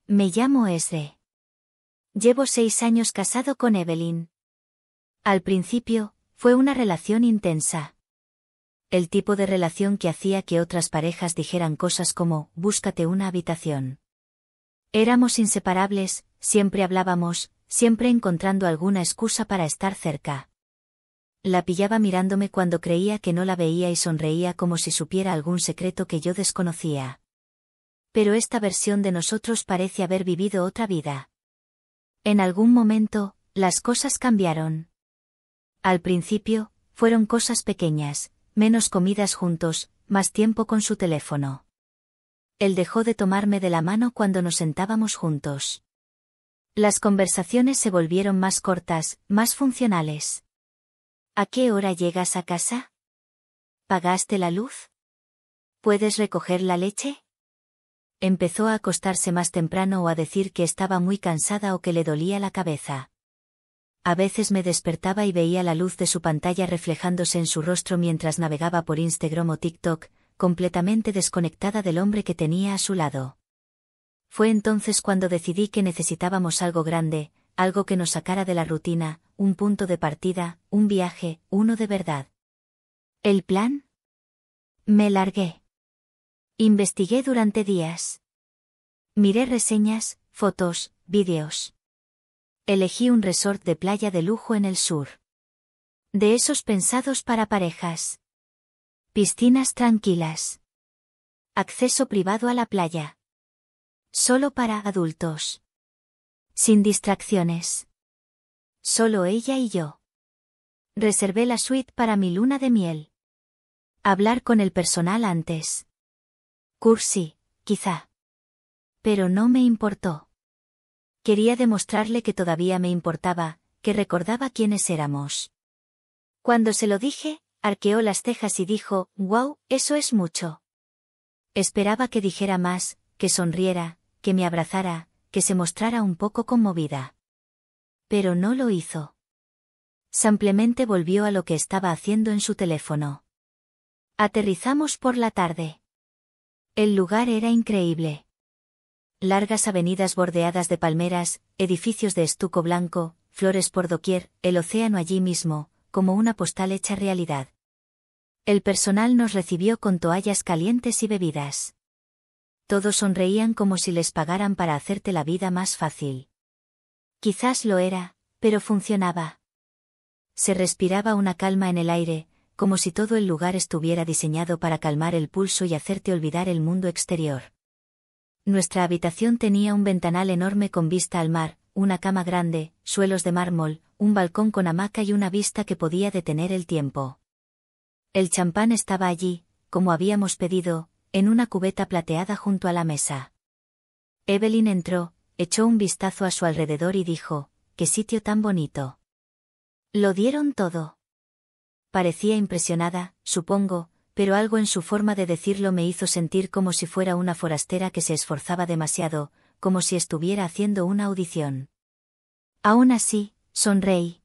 Me llamo Esre. Llevo 6 años casado con Evelyn. Al principio, fue una relación intensa. El tipo de relación que hacía que otras parejas dijeran cosas como, búscate una habitación. Éramos inseparables, siempre hablábamos, siempre encontrando alguna excusa para estar cerca. La pillaba mirándome cuando creía que no la veía y sonreía como si supiera algún secreto que yo desconocía. Pero esta versión de nosotros parece haber vivido otra vida. En algún momento, las cosas cambiaron. Al principio, fueron cosas pequeñas, menos comidas juntos, más tiempo con su teléfono. Él dejó de tomarme de la mano cuando nos sentábamos juntos. Las conversaciones se volvieron más cortas, más funcionales. ¿A qué hora llegas a casa? ¿Pagaste la luz? ¿Puedes recoger la leche? Empezó a acostarse más temprano o a decir que estaba muy cansada o que le dolía la cabeza. A veces me despertaba y veía la luz de su pantalla reflejándose en su rostro mientras navegaba por Instagram o TikTok, completamente desconectada del hombre que tenía a su lado. Fue entonces cuando decidí que necesitábamos algo grande, algo que nos sacara de la rutina, un punto de partida, un viaje, uno de verdad. ¿El plan? Me largué. Investigué durante días. Miré reseñas, fotos, vídeos. Elegí un resort de playa de lujo en el sur. De esos pensados para parejas. Piscinas tranquilas. Acceso privado a la playa. Solo para adultos. Sin distracciones. Solo ella y yo. Reservé la suite para mi luna de miel. Hablar con el personal antes. Cursi, quizá. Pero no me importó. Quería demostrarle que todavía me importaba, que recordaba quiénes éramos. Cuando se lo dije, arqueó las cejas y dijo, «Wow, eso es mucho». Esperaba que dijera más, que sonriera, que me abrazara, que se mostrara un poco conmovida. Pero no lo hizo. Simplemente volvió a lo que estaba haciendo en su teléfono. Aterrizamos por la tarde. El lugar era increíble. Largas avenidas bordeadas de palmeras, edificios de estuco blanco, flores por doquier, el océano allí mismo, como una postal hecha realidad. El personal nos recibió con toallas calientes y bebidas. Todos sonreían como si les pagaran para hacerte la vida más fácil. Quizás lo era, pero funcionaba. Se respiraba una calma en el aire, como si todo el lugar estuviera diseñado para calmar el pulso y hacerte olvidar el mundo exterior. Nuestra habitación tenía un ventanal enorme con vista al mar, una cama grande, suelos de mármol, un balcón con hamaca y una vista que podía detener el tiempo. El champán estaba allí, como habíamos pedido, en una cubeta plateada junto a la mesa. Evelyn entró, echó un vistazo a su alrededor y dijo, «¡Qué sitio tan bonito!». Lo dieron todo. Parecía impresionada, supongo, pero algo en su forma de decirlo me hizo sentir como si fuera una forastera que se esforzaba demasiado, como si estuviera haciendo una audición. Aún así, sonreí.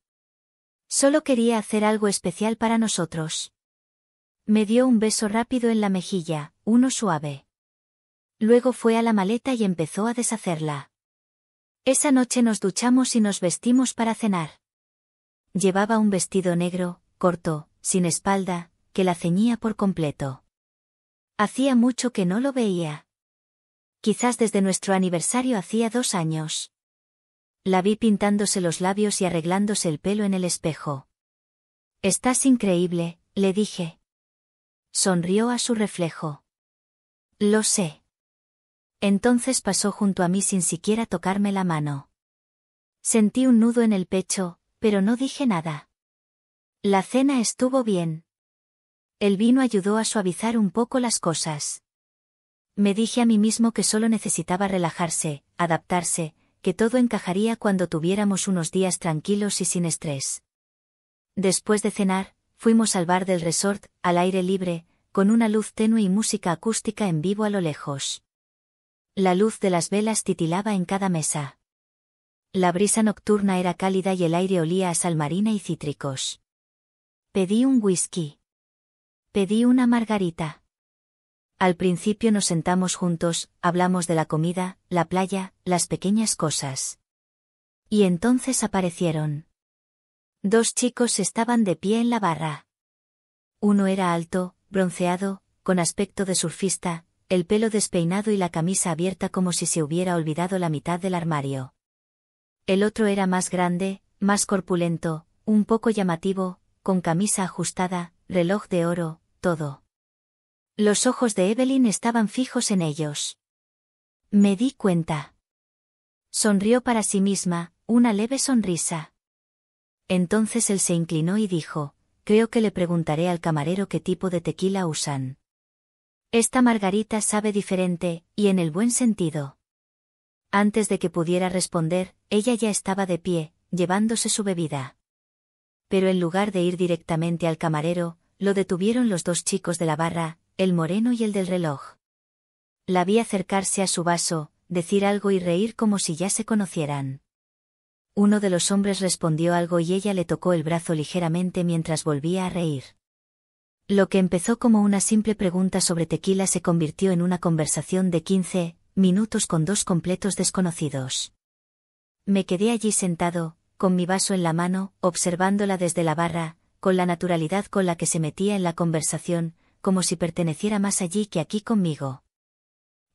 Solo quería hacer algo especial para nosotros. Me dio un beso rápido en la mejilla, uno suave. Luego fue a la maleta y empezó a deshacerla. Esa noche nos duchamos y nos vestimos para cenar. Llevaba un vestido negro, corto, sin espalda, que la ceñía por completo. Hacía mucho que no lo veía. Quizás desde nuestro aniversario hacía 2 años. La vi pintándose los labios y arreglándose el pelo en el espejo. «Estás increíble», le dije. Sonrió a su reflejo. «Lo sé». Entonces pasó junto a mí sin siquiera tocarme la mano. Sentí un nudo en el pecho, pero no dije nada. La cena estuvo bien. El vino ayudó a suavizar un poco las cosas. Me dije a mí mismo que solo necesitaba relajarse, adaptarse, que todo encajaría cuando tuviéramos unos días tranquilos y sin estrés. Después de cenar, fuimos al bar del resort, al aire libre, con una luz tenue y música acústica en vivo a lo lejos. La luz de las velas titilaba en cada mesa. La brisa nocturna era cálida y el aire olía a sal marina y cítricos. Pedí un whisky. Pedí una margarita. Al principio nos sentamos juntos, hablamos de la comida, la playa, las pequeñas cosas. Y entonces aparecieron. Dos chicos estaban de pie en la barra. Uno era alto, bronceado, con aspecto de surfista, el pelo despeinado y la camisa abierta como si se hubiera olvidado la mitad del armario. El otro era más grande, más corpulento, un poco llamativo, con camisa ajustada, reloj de oro, todo. Los ojos de Evelyn estaban fijos en ellos. Me di cuenta. Sonrió para sí misma, una leve sonrisa. Entonces él se inclinó y dijo, creo que le preguntaré al camarero qué tipo de tequila usan. Esta margarita sabe diferente, y en el buen sentido. Antes de que pudiera responder, ella ya estaba de pie, llevándose su bebida. Pero en lugar de ir directamente al camarero, lo detuvieron los dos chicos de la barra, el moreno y el del reloj. La vi acercarse a su vaso, decir algo y reír como si ya se conocieran. Uno de los hombres respondió algo y ella le tocó el brazo ligeramente mientras volvía a reír. Lo que empezó como una simple pregunta sobre tequila se convirtió en una conversación de 15 minutos con dos completos desconocidos. Me quedé allí sentado, con mi vaso en la mano, observándola desde la barra, con la naturalidad con la que se metía en la conversación, como si perteneciera más allí que aquí conmigo.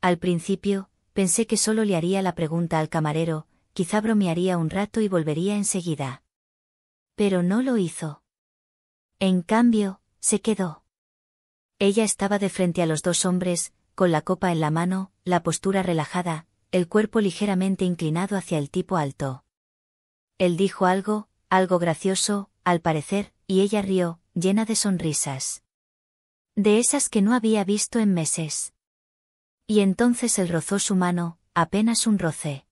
Al principio, pensé que solo le haría la pregunta al camarero, quizá bromearía un rato y volvería enseguida. Pero no lo hizo. En cambio, se quedó. Ella estaba de frente a los dos hombres, con la copa en la mano, la postura relajada, el cuerpo ligeramente inclinado hacia el tipo alto. Él dijo algo gracioso, al parecer, y ella rió, llena de sonrisas. De esas que no había visto en meses. Y entonces él rozó su mano, apenas un roce.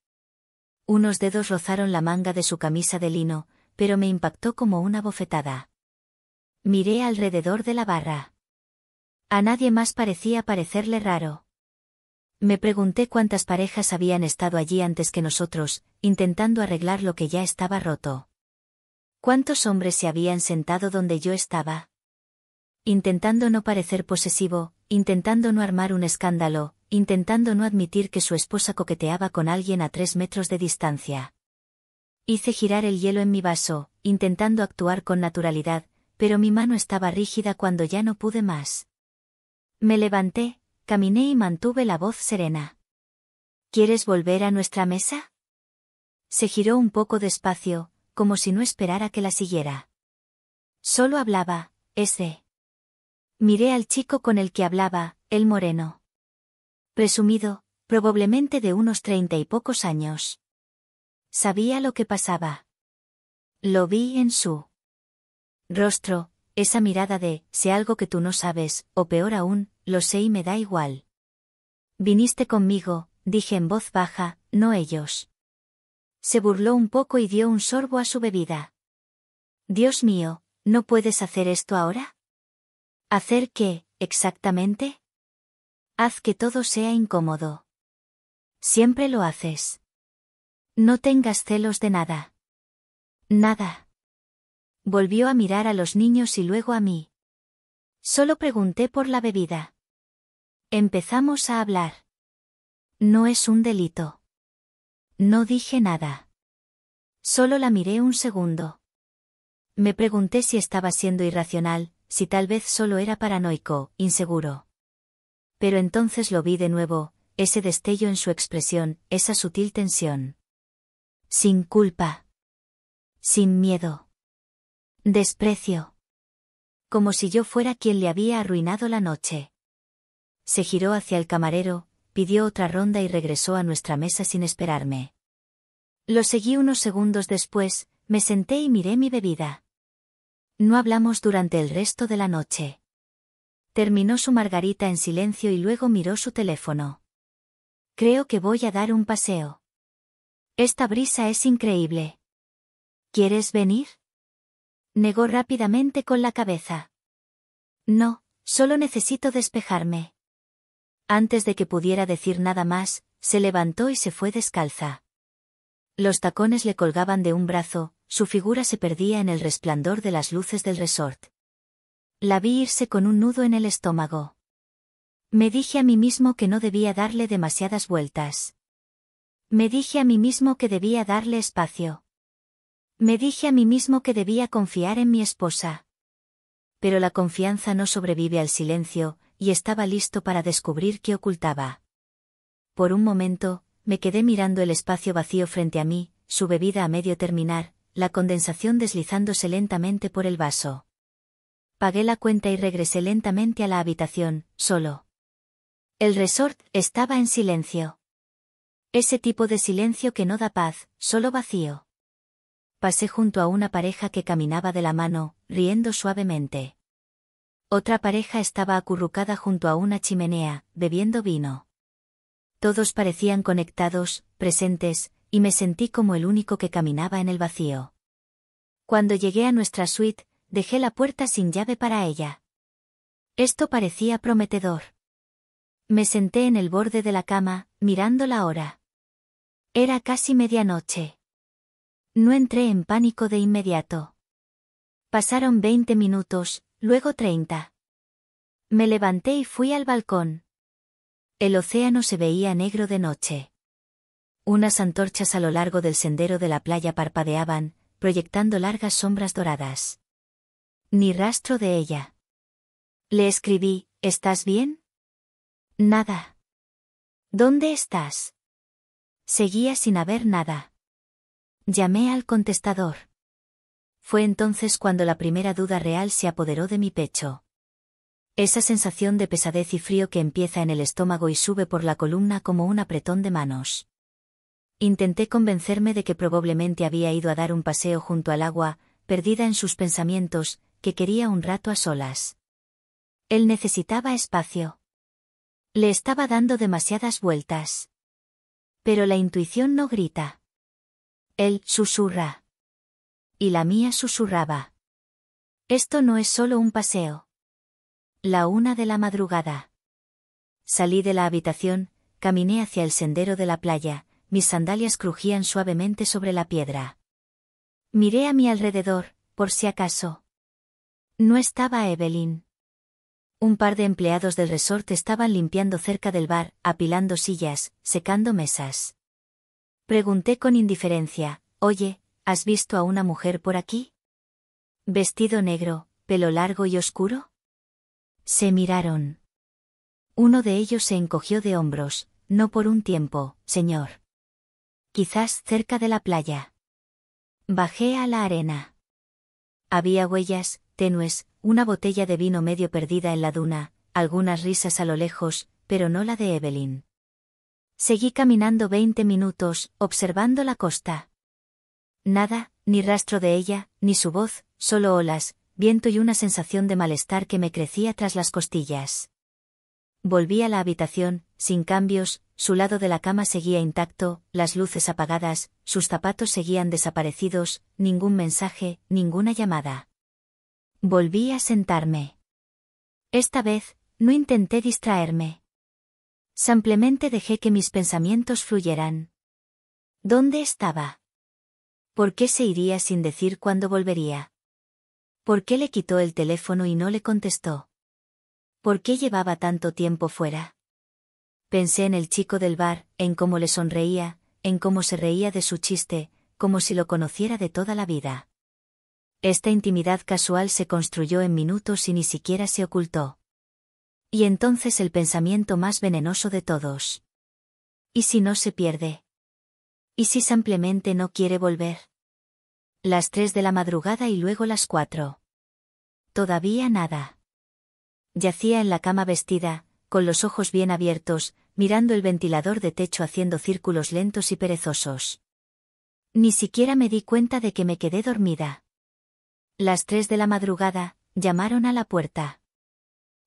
Unos dedos rozaron la manga de su camisa de lino, pero me impactó como una bofetada. Miré alrededor de la barra. A nadie más parecía parecerle raro. Me pregunté cuántas parejas habían estado allí antes que nosotros, intentando arreglar lo que ya estaba roto. ¿Cuántos hombres se habían sentado donde yo estaba? Intentando no parecer posesivo, intentando no armar un escándalo, intentando no admitir que su esposa coqueteaba con alguien a 3 metros de distancia. Hice girar el hielo en mi vaso, intentando actuar con naturalidad, pero mi mano estaba rígida cuando ya no pude más. Me levanté, caminé y mantuve la voz serena. ¿Quieres volver a nuestra mesa? Se giró un poco despacio, como si no esperara que la siguiera. Solo hablaba, ese. Miré al chico con el que hablaba, el moreno. Presumido, probablemente de unos 30 y pocos años. Sabía lo que pasaba. Lo vi en su rostro, esa mirada de, sé algo que tú no sabes, o peor aún, lo sé y me da igual. Viniste conmigo, dije en voz baja, no ellos. Se burló un poco y dio un sorbo a su bebida. Dios mío, ¿no puedes hacer esto ahora? ¿Hacer qué, exactamente? Haz que todo sea incómodo. Siempre lo haces. No tengas celos de nada. Nada. Volvió a mirar a los niños y luego a mí. Solo pregunté por la bebida. Empezamos a hablar. No es un delito. No dije nada. Solo la miré un segundo. Me pregunté si estaba siendo irracional, si tal vez solo era paranoico, inseguro. Pero entonces lo vi de nuevo, ese destello en su expresión, esa sutil tensión. Sin culpa. Sin miedo. Desprecio. Como si yo fuera quien le había arruinado la noche. Se giró hacia el camarero, pidió otra ronda y regresó a nuestra mesa sin esperarme. Lo seguí unos segundos después, me senté y miré mi bebida. No hablamos durante el resto de la noche. Terminó su margarita en silencio y luego miró su teléfono. Creo que voy a dar un paseo. Esta brisa es increíble. ¿Quieres venir? Negó rápidamente con la cabeza. No, solo necesito despejarme. Antes de que pudiera decir nada más, se levantó y se fue descalza. Los tacones le colgaban de un brazo, su figura se perdía en el resplandor de las luces del resort. La vi irse con un nudo en el estómago. Me dije a mí mismo que no debía darle demasiadas vueltas. Me dije a mí mismo que debía darle espacio. Me dije a mí mismo que debía confiar en mi esposa. Pero la confianza no sobrevive al silencio, y estaba listo para descubrir qué ocultaba. Por un momento, me quedé mirando el espacio vacío frente a mí, su bebida a medio terminar, la condensación deslizándose lentamente por el vaso. Pagué la cuenta y regresé lentamente a la habitación, solo. El resort estaba en silencio. Ese tipo de silencio que no da paz, solo vacío. Pasé junto a una pareja que caminaba de la mano, riendo suavemente. Otra pareja estaba acurrucada junto a una chimenea, bebiendo vino. Todos parecían conectados, presentes, y me sentí como el único que caminaba en el vacío. Cuando llegué a nuestra suite, dejé la puerta sin llave para ella. Esto parecía prometedor. Me senté en el borde de la cama, mirando la hora. Era casi medianoche. No entré en pánico de inmediato. Pasaron 20 minutos, luego 30. Me levanté y fui al balcón. El océano se veía negro de noche. Unas antorchas a lo largo del sendero de la playa parpadeaban, proyectando largas sombras doradas. Ni rastro de ella. Le escribí, ¿estás bien? Nada. ¿Dónde estás? Seguía sin haber nada. Llamé al contestador. Fue entonces cuando la primera duda real se apoderó de mi pecho. Esa sensación de pesadez y frío que empieza en el estómago y sube por la columna como un apretón de manos. Intenté convencerme de que probablemente había ido a dar un paseo junto al agua, perdida en sus pensamientos, que quería un rato a solas. Él necesitaba espacio. Le estaba dando demasiadas vueltas. Pero la intuición no grita. Él susurra. Y la mía susurraba. Esto no es solo un paseo. La 1 de la madrugada. Salí de la habitación, caminé hacia el sendero de la playa, mis sandalias crujían suavemente sobre la piedra. Miré a mi alrededor, por si acaso. No estaba Evelyn. Un par de empleados del resort estaban limpiando cerca del bar, apilando sillas, secando mesas. Pregunté con indiferencia, «Oye, ¿has visto a una mujer por aquí? ¿Vestido negro, pelo largo y oscuro?» Se miraron. Uno de ellos se encogió de hombros, «No por un tiempo, señor. Quizás cerca de la playa». Bajé a la arena. Había huellas, tenues, una botella de vino medio perdida en la duna, algunas risas a lo lejos, pero no la de Evelyn. Seguí caminando 20 minutos, observando la costa. Nada, ni rastro de ella, ni su voz, solo olas, viento y una sensación de malestar que me crecía tras las costillas. Volví a la habitación, sin cambios, su lado de la cama seguía intacto, las luces apagadas, sus zapatos seguían desaparecidos, ningún mensaje, ninguna llamada. Volví a sentarme. Esta vez, no intenté distraerme. Simplemente dejé que mis pensamientos fluyeran. ¿Dónde estaba? ¿Por qué se iría sin decir cuándo volvería? ¿Por qué le quitó el teléfono y no le contestó? ¿Por qué llevaba tanto tiempo fuera? Pensé en el chico del bar, en cómo le sonreía, en cómo se reía de su chiste, como si lo conociera de toda la vida. Esta intimidad casual se construyó en minutos y ni siquiera se ocultó. Y entonces el pensamiento más venenoso de todos. ¿Y si no se pierde? ¿Y si simplemente no quiere volver? Las 3 de la madrugada y luego las 4. Todavía nada. Yacía en la cama vestida, con los ojos bien abiertos, mirando el ventilador de techo haciendo círculos lentos y perezosos. Ni siquiera me di cuenta de que me quedé dormida. Las 3 de la madrugada, llamaron a la puerta.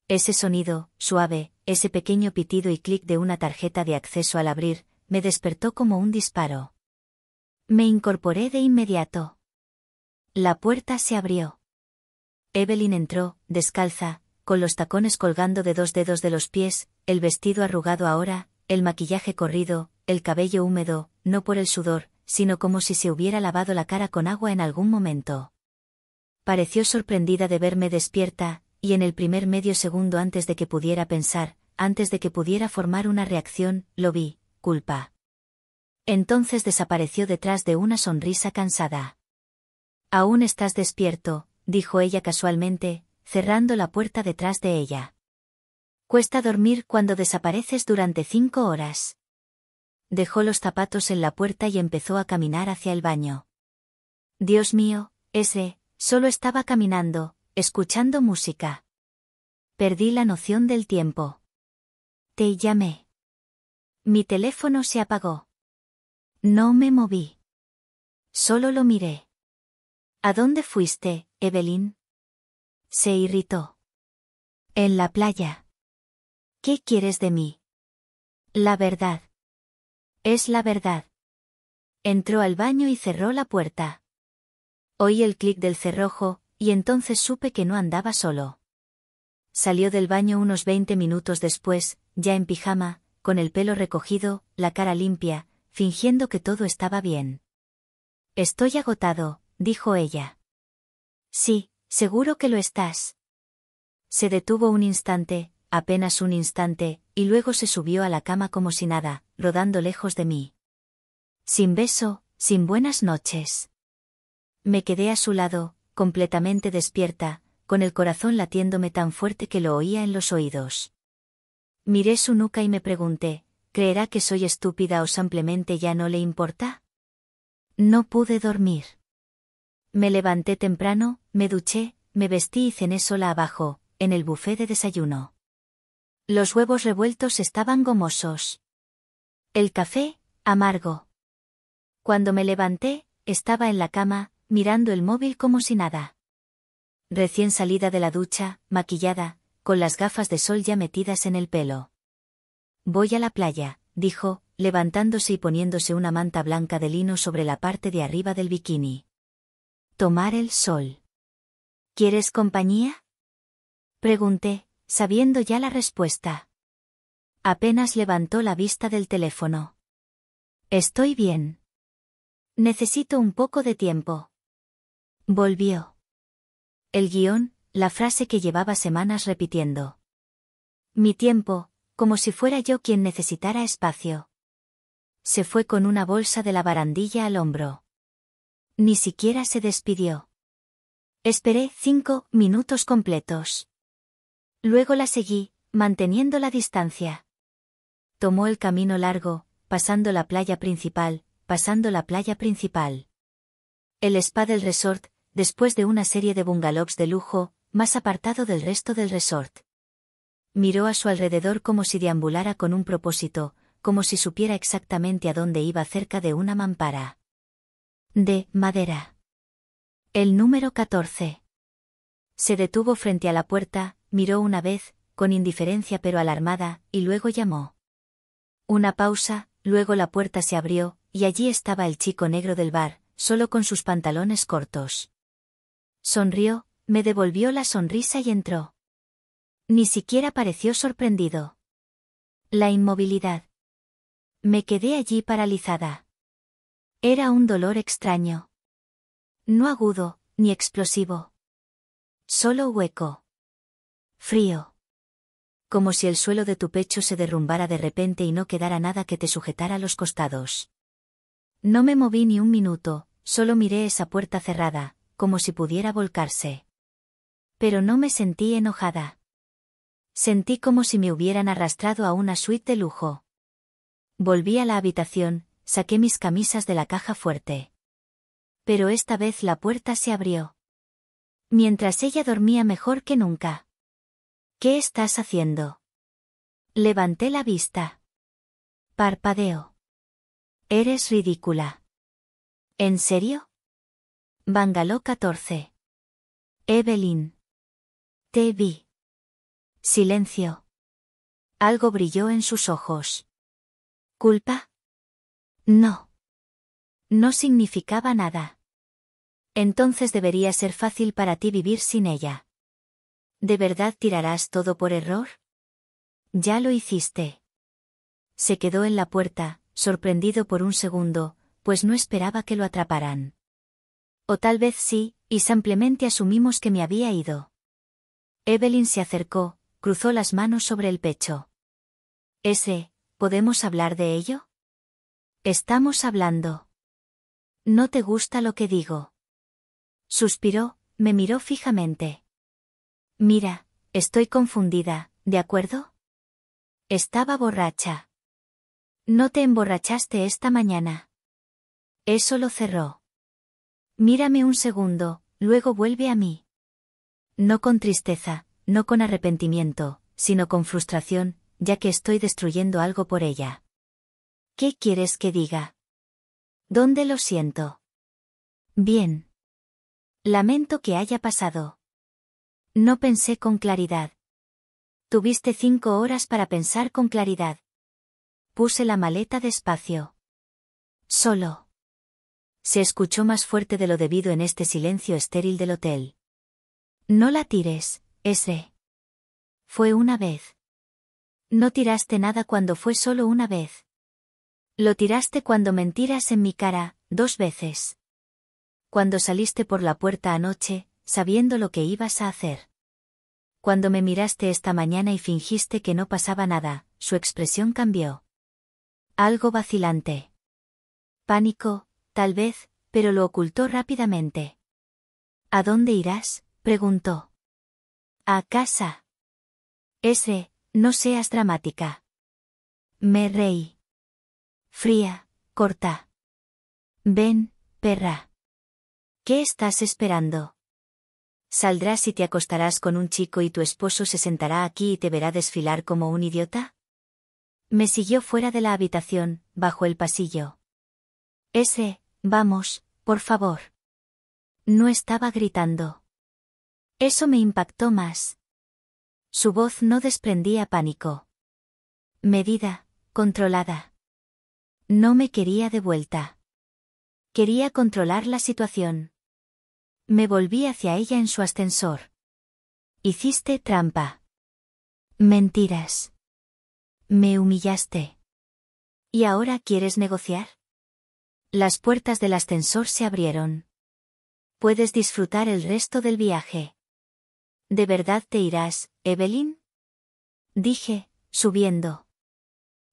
Ese sonido, suave, ese pequeño pitido y clic de una tarjeta de acceso al abrir, me despertó como un disparo. Me incorporé de inmediato. La puerta se abrió. Evelyn entró, descalza, con los tacones colgando de 2 dedos de los pies, el vestido arrugado ahora, el maquillaje corrido, el cabello húmedo, no por el sudor, sino como si se hubiera lavado la cara con agua en algún momento. Pareció sorprendida de verme despierta, y en el primer medio segundo antes de que pudiera pensar, antes de que pudiera formar una reacción, lo vi, culpa. Entonces desapareció detrás de una sonrisa cansada. «Aún estás despierto», dijo ella casualmente, cerrando la puerta detrás de ella. «Cuesta dormir cuando desapareces durante 5 horas». Dejó los zapatos en la puerta y empezó a caminar hacia el baño. Dios mío, solo estaba caminando, escuchando música. Perdí la noción del tiempo. Te llamé. Mi teléfono se apagó. No me moví. Solo lo miré. ¿A dónde fuiste, Evelyn? Se irritó. En la playa. ¿Qué quieres de mí? La verdad. Es la verdad. Entró al baño y cerró la puerta. Oí el clic del cerrojo, y entonces supe que no andaba solo. Salió del baño unos 20 minutos después, ya en pijama, con el pelo recogido, la cara limpia, fingiendo que todo estaba bien. «Estoy agotado», dijo ella. «Sí, seguro que lo estás». Se detuvo un instante, apenas un instante, y luego se subió a la cama como si nada, rodando lejos de mí. Sin beso, sin buenas noches. Me quedé a su lado, completamente despierta, con el corazón latiéndome tan fuerte que lo oía en los oídos. Miré su nuca y me pregunté, ¿creerá que soy estúpida o simplemente ya no le importa? No pude dormir. Me levanté temprano, me duché, me vestí y cené sola abajo, en el buffet de desayuno. Los huevos revueltos estaban gomosos. El café, amargo. Cuando me levanté, estaba en la cama, mirando el móvil como si nada. Recién salida de la ducha, maquillada, con las gafas de sol ya metidas en el pelo. «Voy a la playa», dijo, levantándose y poniéndose una manta blanca de lino sobre la parte de arriba del bikini. «Tomar el sol». «¿Quieres compañía?», pregunté, sabiendo ya la respuesta. Apenas levantó la vista del teléfono. «Estoy bien. Necesito un poco de tiempo». Volvió. El guión, la frase que llevaba semanas repitiendo. «Mi tiempo», como si fuera yo quien necesitara espacio. Se fue con una bolsa de la barandilla al hombro. Ni siquiera se despidió. Esperé 5 minutos completos. Luego la seguí, manteniendo la distancia. Tomó el camino largo, pasando la playa principal, El spa del resort, después de una serie de bungalows de lujo, más apartado del resto del resort. Miró a su alrededor como si deambulara con un propósito, como si supiera exactamente a dónde iba cerca de una mampara de madera. El número 14. Se detuvo frente a la puerta, miró una vez, con indiferencia pero alarmada, y luego llamó. Una pausa, luego la puerta se abrió, y allí estaba el chico negro del bar, solo con sus pantalones cortos. Sonrió, me devolvió la sonrisa y entró. Ni siquiera pareció sorprendido. La inmovilidad. Me quedé allí paralizada. Era un dolor extraño. No agudo, ni explosivo. Solo hueco. Frío. Como si el suelo de tu pecho se derrumbara de repente y no quedara nada que te sujetara los costados. No me moví ni un minuto, solo miré esa puerta cerrada, como si pudiera volcarse. Pero no me sentí enojada. Sentí como si me hubieran arrastrado a una suite de lujo. Volví a la habitación, saqué mis camisas de la caja fuerte. Pero esta vez la puerta se abrió. Mientras ella dormía mejor que nunca. «¿Qué estás haciendo?». Levanté la vista. Parpadeó. «Eres ridícula». «¿En serio?». Bungalow 14. Evelyn. Te vi. Silencio. Algo brilló en sus ojos. ¿Culpa? No. No significaba nada. Entonces debería ser fácil para ti vivir sin ella. ¿De verdad tirarás todo por error? Ya lo hiciste. Se quedó en la puerta, sorprendido por un segundo, pues no esperaba que lo atraparan. O tal vez sí, y simplemente asumimos que me había ido. Evelyn se acercó, cruzó las manos sobre el pecho. ¿Podemos hablar de ello? Estamos hablando. ¿No te gusta lo que digo? Suspiró, me miró fijamente. Mira, estoy confundida, ¿de acuerdo? Estaba borracha. No te emborrachaste esta mañana. Eso lo cerró. Mírame un segundo, luego vuelve a mí. No con tristeza, no con arrepentimiento, sino con frustración, ya que estoy destruyendo algo por ella. ¿Qué quieres que diga? ¿Dónde lo siento? Bien. Lamento que haya pasado. No pensé con claridad. Tuviste 5 horas para pensar con claridad. Puse la maleta despacio. Solo. Se escuchó más fuerte de lo debido en este silencio estéril del hotel. No la tires, Esre. Fue una vez. No tiraste nada cuando fue solo una vez. Lo tiraste cuando mentiras en mi cara, 2 veces. Cuando saliste por la puerta anoche, sabiendo lo que ibas a hacer. Cuando me miraste esta mañana y fingiste que no pasaba nada, su expresión cambió. Algo vacilante. Pánico, tal vez, pero lo ocultó rápidamente. ¿A dónde irás?, preguntó. A casa. No seas dramática. Me reí. Fría, corta. Ven, perra. ¿Qué estás esperando? ¿Saldrás y te acostarás con un chico y tu esposo se sentará aquí y te verá desfilar como un idiota? Me siguió fuera de la habitación, bajo el pasillo. Vamos, por favor. No estaba gritando. Eso me impactó más. Su voz no desprendía pánico. Medida, controlada. No me quería de vuelta. Quería controlar la situación. Me volví hacia ella en su ascensor. Hiciste trampa. Mentiras. Me humillaste. ¿Y ahora quieres negociar? Las puertas del ascensor se abrieron. Puedes disfrutar el resto del viaje. ¿De verdad te irás, Evelyn? Dije, subiendo.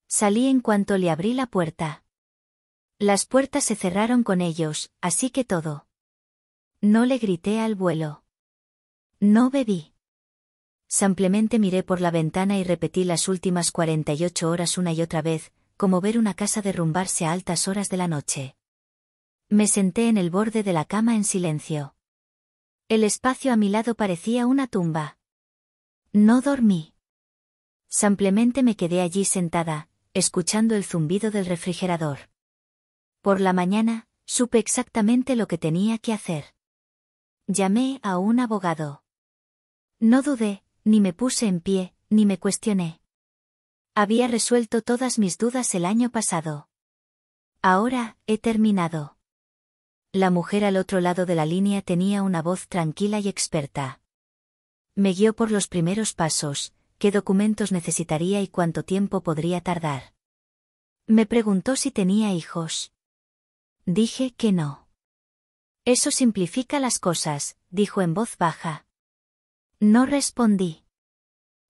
Salí en cuanto le abrí la puerta. Las puertas se cerraron con ellos, así que todo. No le grité al vuelo. No bebí. Simplemente miré por la ventana y repetí las últimas 48 horas una y otra vez, como ver una casa derrumbarse a altas horas de la noche. Me senté en el borde de la cama en silencio. El espacio a mi lado parecía una tumba. No dormí. Simplemente me quedé allí sentada, escuchando el zumbido del refrigerador. Por la mañana, supe exactamente lo que tenía que hacer. Llamé a un abogado. No dudé, ni me puse en pie, ni me cuestioné. Había resuelto todas mis dudas el año pasado. Ahora, he terminado. La mujer al otro lado de la línea tenía una voz tranquila y experta. Me guió por los primeros pasos, qué documentos necesitaría y cuánto tiempo podría tardar. Me preguntó si tenía hijos. Dije que no. Eso simplifica las cosas, dijo en voz baja. No respondí.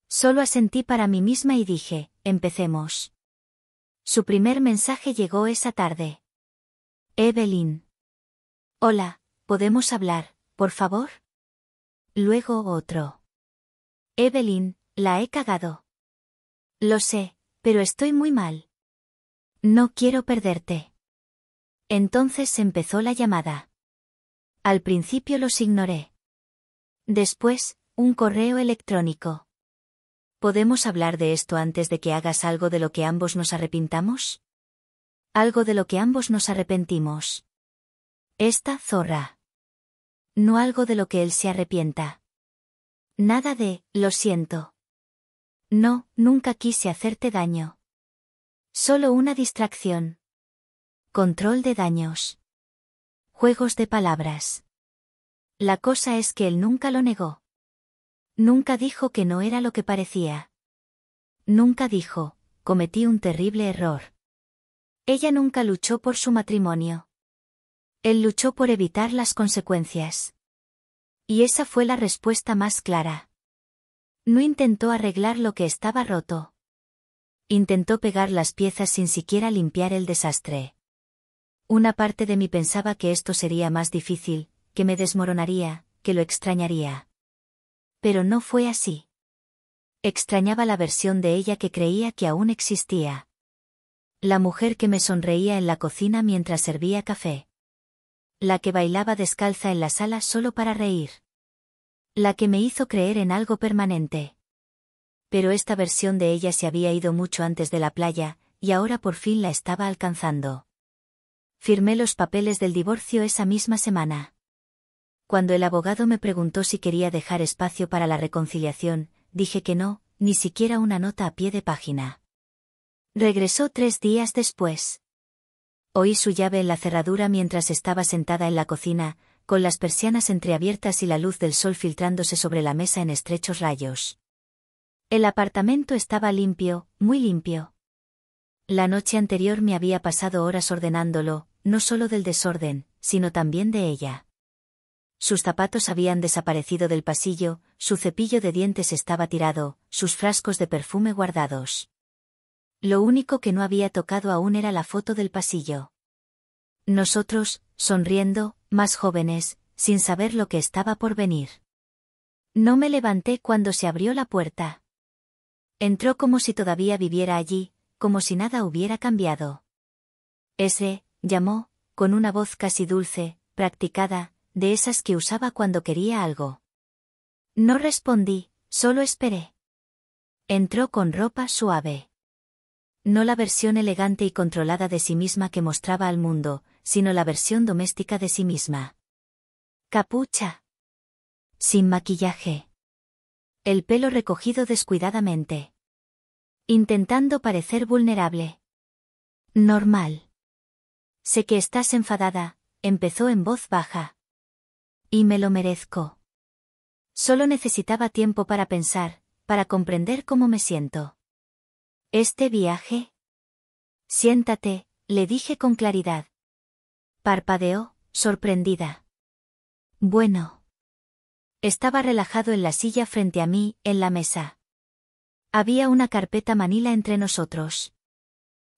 Solo asentí para mí misma y dije, empecemos. Su primer mensaje llegó esa tarde. Evelyn. Hola, ¿podemos hablar, por favor? Luego otro. Evelyn, la he cagado. Lo sé, pero estoy muy mal. No quiero perderte. Entonces empezó la llamada. Al principio los ignoré. Después, un correo electrónico. ¿Podemos hablar de esto antes de que hagas algo de lo que ambos nos arrepintamos? Algo de lo que ambos nos arrepentimos. Esta zorra. No algo de lo que él se arrepienta. Nada de, lo siento. No, nunca quise hacerte daño. Solo una distracción. Control de daños. Juegos de palabras. La cosa es que él nunca lo negó. Nunca dijo que no era lo que parecía. Nunca dijo, cometí un terrible error. Ella nunca luchó por su matrimonio. Él luchó por evitar las consecuencias. Y esa fue la respuesta más clara. No intentó arreglar lo que estaba roto. Intentó pegar las piezas sin siquiera limpiar el desastre. Una parte de mí pensaba que esto sería más difícil, que me desmoronaría, que lo extrañaría. Pero no fue así. Extrañaba la versión de ella que creía que aún existía. La mujer que me sonreía en la cocina mientras servía café. La que bailaba descalza en la sala solo para reír. La que me hizo creer en algo permanente. Pero esta versión de ella se había ido mucho antes de la playa, y ahora por fin la estaba alcanzando. Firmé los papeles del divorcio esa misma semana. Cuando el abogado me preguntó si quería dejar espacio para la reconciliación, dije que no, ni siquiera una nota a pie de página. Regresó 3 días después. Oí su llave en la cerradura mientras estaba sentada en la cocina, con las persianas entreabiertas y la luz del sol filtrándose sobre la mesa en estrechos rayos. El apartamento estaba limpio, muy limpio. La noche anterior me había pasado horas ordenándolo, no solo del desorden, sino también de ella. Sus zapatos habían desaparecido del pasillo, su cepillo de dientes estaba tirado, sus frascos de perfume guardados. Lo único que no había tocado aún era la foto del pasillo. Nosotros, sonriendo, más jóvenes, sin saber lo que estaba por venir. No me levanté cuando se abrió la puerta. Entró como si todavía viviera allí, como si nada hubiera cambiado. Llamó, con una voz casi dulce, practicada, de esas que usaba cuando quería algo. No respondí, solo esperé. Entró con ropa suave. No la versión elegante y controlada de sí misma que mostraba al mundo, sino la versión doméstica de sí misma. Capucha. Sin maquillaje. El pelo recogido descuidadamente. Intentando parecer vulnerable. Normal. Sé que estás enfadada, empezó en voz baja. Y me lo merezco. Solo necesitaba tiempo para pensar, para comprender cómo me siento. ¿Este viaje? Siéntate, le dije con claridad. Parpadeó, sorprendida. Bueno. Estaba relajado en la silla frente a mí, en la mesa. Había una carpeta manila entre nosotros.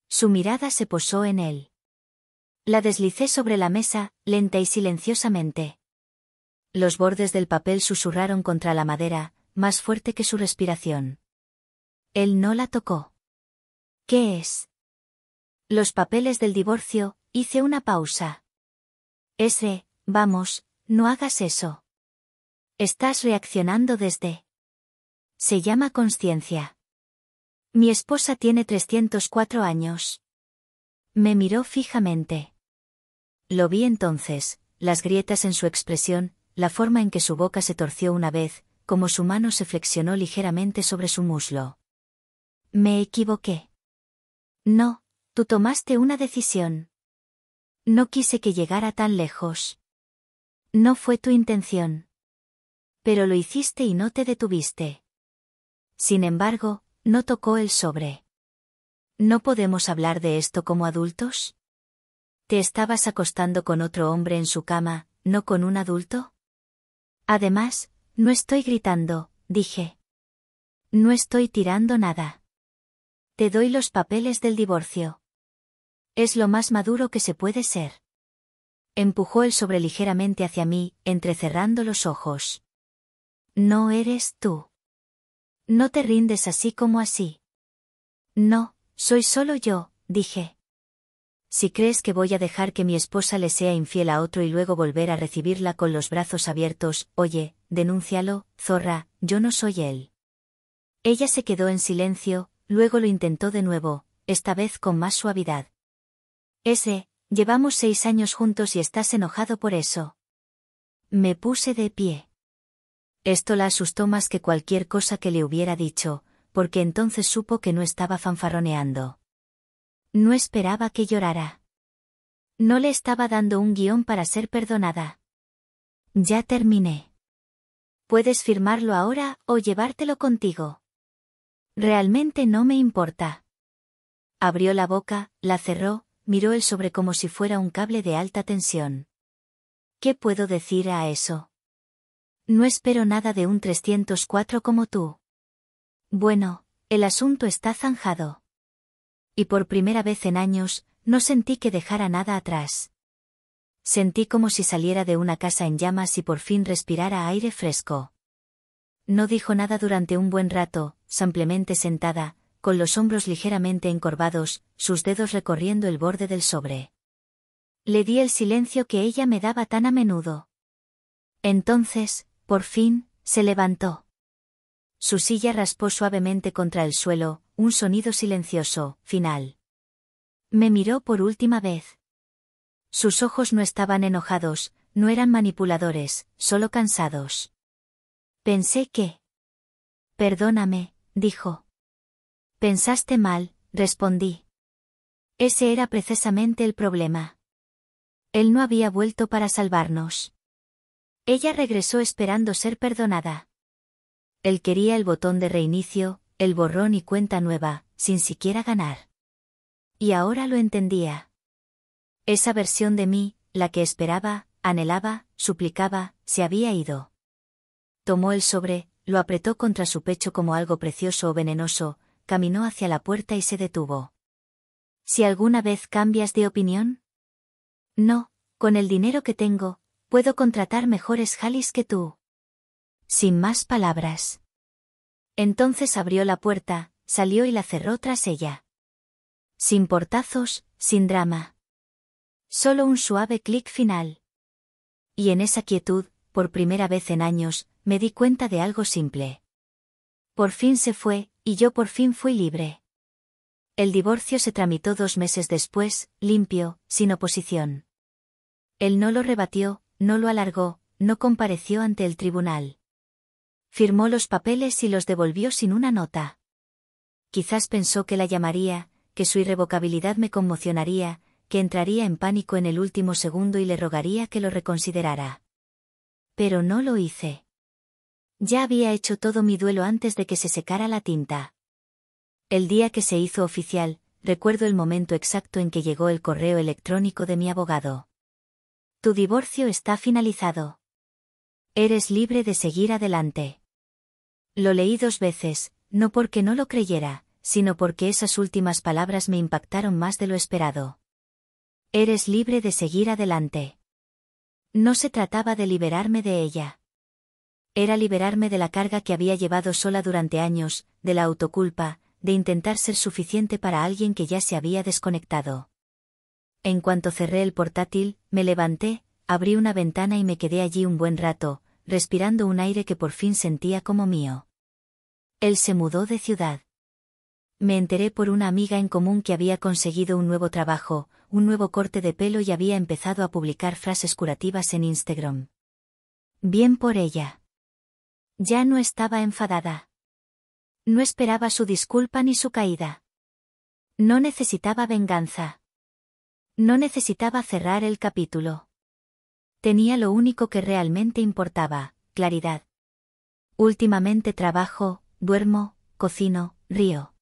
Su mirada se posó en él. La deslicé sobre la mesa, lenta y silenciosamente. Los bordes del papel susurraron contra la madera, más fuerte que su respiración. Él no la tocó. ¿Qué es? Los papeles del divorcio, hice una pausa. Vamos, no hagas eso. Estás reaccionando desde. Se llama consciencia. Mi esposa tiene 304 años. Me miró fijamente. Lo vi entonces, las grietas en su expresión, la forma en que su boca se torció una vez, como su mano se flexionó ligeramente sobre su muslo. Me equivoqué. No, tú tomaste una decisión. No quise que llegara tan lejos. No fue tu intención. Pero lo hiciste y no te detuviste. Sin embargo, no tocó el sobre. ¿No podemos hablar de esto como adultos? ¿Te estabas acostando con otro hombre en su cama, no con un adulto? Además, no estoy gritando, dije. No estoy tirando nada. Te doy los papeles del divorcio. Es lo más maduro que se puede ser. Empujó el sobre ligeramente hacia mí, entrecerrando los ojos. No eres tú. No te rindes así como así. No, soy solo yo, dije. Si crees que voy a dejar que mi esposa le sea infiel a otro y luego volver a recibirla con los brazos abiertos, oye, denúncialo, zorra, yo no soy él. Ella se quedó en silencio, luego lo intentó de nuevo, esta vez con más suavidad. Llevamos 6 años juntos y estás enojado por eso. Me puse de pie. Esto la asustó más que cualquier cosa que le hubiera dicho, porque entonces supo que no estaba fanfarroneando. No esperaba que llorara. No le estaba dando un guión para ser perdonada. Ya terminé. Puedes firmarlo ahora o llevártelo contigo. Realmente no me importa. Abrió la boca, la cerró, miró el sobre como si fuera un cable de alta tensión. ¿Qué puedo decir a eso? No espero nada de un 304 como tú. Bueno, el asunto está zanjado. Y por primera vez en años, no sentí que dejara nada atrás. Sentí como si saliera de una casa en llamas y por fin respirara aire fresco. No dijo nada durante un buen rato, simplemente sentada, con los hombros ligeramente encorvados, sus dedos recorriendo el borde del sobre. Le di el silencio que ella me daba tan a menudo. Entonces, por fin, se levantó. Su silla raspó suavemente contra el suelo, un sonido silencioso, final. Me miró por última vez. Sus ojos no estaban enojados, no eran manipuladores, solo cansados. Pensé que... Perdóname, dijo. Pensaste mal, respondí. Ese era precisamente el problema. Él no había vuelto para salvarnos. Ella regresó esperando ser perdonada. Él quería el botón de reinicio, el borrón y cuenta nueva, sin siquiera ganar. Y ahora lo entendía. Esa versión de mí, la que esperaba, anhelaba, suplicaba, se había ido. Tomó el sobre, lo apretó contra su pecho como algo precioso o venenoso, caminó hacia la puerta y se detuvo. ¿Si alguna vez cambias de opinión? No, con el dinero que tengo, puedo contratar mejores jalis que tú. Sin más palabras. Entonces abrió la puerta, salió y la cerró tras ella. Sin portazos, sin drama. Solo un suave clic final. Y en esa quietud, por primera vez en años, me di cuenta de algo simple. Por fin se fue, y yo por fin fui libre. El divorcio se tramitó 2 meses después, limpio, sin oposición. Él no lo rebatió, no lo alargó, no compareció ante el tribunal. Firmó los papeles y los devolvió sin una nota. Quizás pensó que la llamaría, que su irrevocabilidad me conmocionaría, que entraría en pánico en el último segundo y le rogaría que lo reconsiderara. Pero no lo hice. Ya había hecho todo mi duelo antes de que se secara la tinta. El día que se hizo oficial, recuerdo el momento exacto en que llegó el correo electrónico de mi abogado. Tu divorcio está finalizado. Eres libre de seguir adelante. Lo leí 2 veces, no porque no lo creyera, sino porque esas últimas palabras me impactaron más de lo esperado. Eres libre de seguir adelante. No se trataba de liberarme de ella. Era liberarme de la carga que había llevado sola durante años, de la autoculpa, de intentar ser suficiente para alguien que ya se había desconectado. En cuanto cerré el portátil, me levanté, abrí una ventana y me quedé allí un buen rato, respirando un aire que por fin sentía como mío. Él se mudó de ciudad. Me enteré por una amiga en común que había conseguido un nuevo trabajo, un nuevo corte de pelo y había empezado a publicar frases curativas en Instagram. Bien por ella. Ya no estaba enfadada. No esperaba su disculpa ni su caída. No necesitaba venganza. No necesitaba cerrar el capítulo. Tenía lo único que realmente importaba, claridad. Últimamente trabajo, duermo, cocino, río.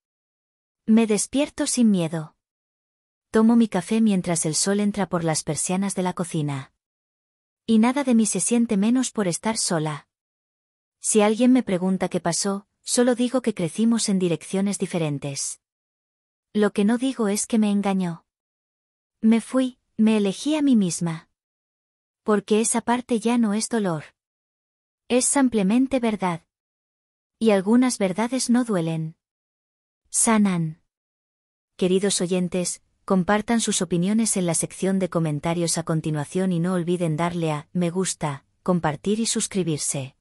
Me despierto sin miedo. Tomo mi café mientras el sol entra por las persianas de la cocina. Y nada de mí se siente menos por estar sola. Si alguien me pregunta qué pasó, solo digo que crecimos en direcciones diferentes. Lo que no digo es que me engañó. Me fui, me elegí a mí misma. Porque esa parte ya no es dolor. Es simplemente verdad. Y algunas verdades no duelen. Sanan. Queridos oyentes, compartan sus opiniones en la sección de comentarios a continuación y no olviden darle a me gusta, compartir y suscribirse.